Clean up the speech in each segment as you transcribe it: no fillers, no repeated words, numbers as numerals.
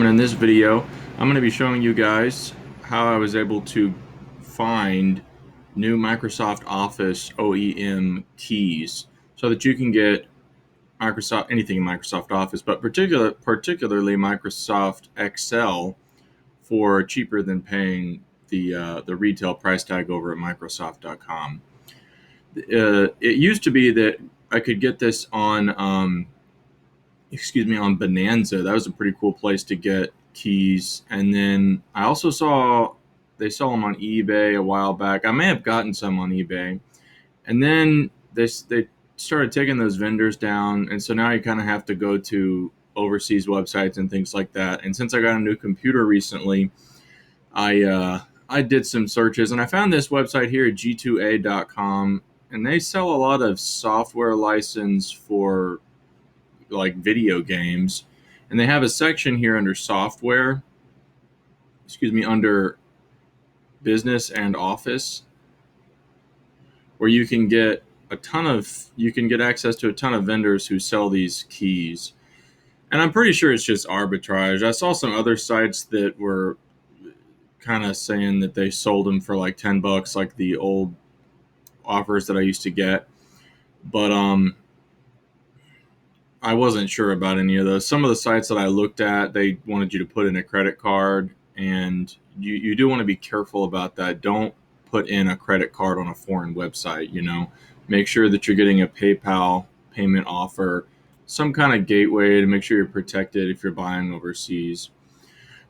and in this video I'm going to be showing you guys how I was able to find new Microsoft Office OEM keys so that you can get anything in Microsoft Office, but particularly Microsoft Excel for cheaper than paying the retail price tag over at Microsoft.com. It used to be that I could get this on on Bonanza. That was a pretty cool place to get keys. And then I also saw they sell them on eBay a while back. I may have gotten some on eBay. And then they started taking those vendors down. And so now you kind of have to go to overseas websites and things like that. And since I got a new computer recently, I did some searches and I found this website here at g2a.com, and they sell a lot of software license for like video games, and they have a section here under software, under business and office, where you can get access to a ton of vendors who sell these keys. And I'm pretty sure it's just arbitrage. I saw some other sites that were kind of saying that they sold them for like $10, like the old offers that I used to get. But I wasn't sure about any of those. Some of the sites that I looked at, they wanted you to put in a credit card, and you do want to be careful about that. Don't put in a credit card on a foreign website, Make sure that you're getting a PayPal payment offer, some kind of gateway to make sure you're protected if you're buying overseas.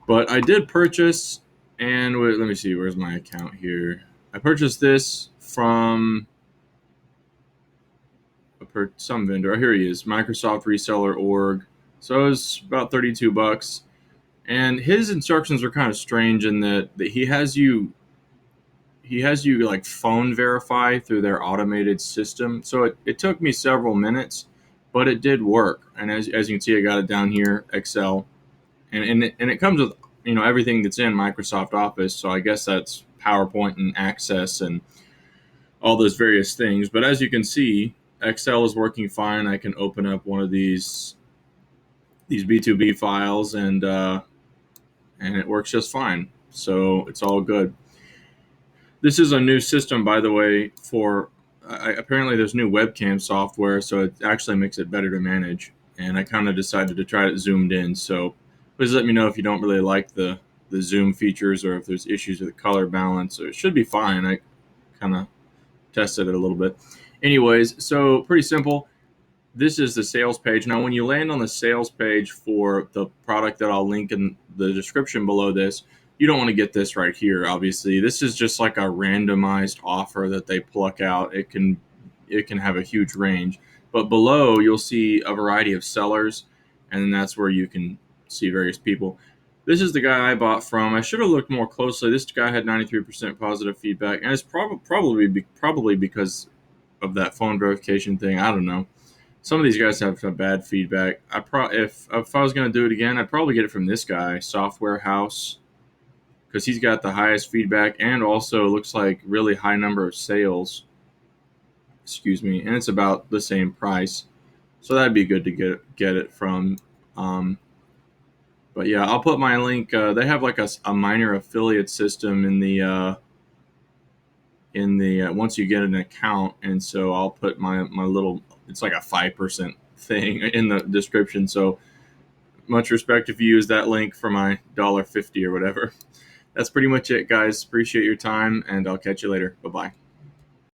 But I did purchase, and let me see, where's my account here? I purchased this from some vendor. Here he is, Microsoft Reseller Org. So it was about $32, and his instructions are kind of strange in that he has you like phone verify through their automated system. So it took me several minutes, but it did work. And as you can see, I got it down here, Excel, and it comes with everything that's in Microsoft Office. So I guess that's PowerPoint and Access and all those various things. But as you can see, Excel is working fine. I can open up one of these B2B files, and it works just fine. So it's all good. This is a new system, by the way, apparently there's new webcam software, so it actually makes it better to manage. And I kind of decided to try it zoomed in. So please let me know if you don't really like the zoom features, or if there's issues with the color balance. So it should be fine. I kind of tested it a little bit. Anyways, so pretty simple. This is the sales page. Now, when you land on the sales page for the product that I'll link in the description below this, you don't want to get this right here, obviously. This is just like a randomized offer that they pluck out. It can have a huge range. But below, you'll see a variety of sellers, and then that's where you can see various people. This is the guy I bought from. I should have looked more closely. This guy had 93% positive feedback, and it's probably because of that phone verification thing. I don't know. Some of these guys have some bad feedback. If I was going to do it again, I'd probably get it from this guy, Software House, because he's got the highest feedback and also looks like really high number of sales. And it's about the same price, so that'd be good to get it from. But yeah, I'll put my link. They have like a minor affiliate system in the once you get an account, and so I'll put my little, it's like a 5% thing in the description. So much respect if you use that link for my $1.50 or whatever. That's pretty much it, guys. Appreciate your time, and I'll catch you later. Bye-bye.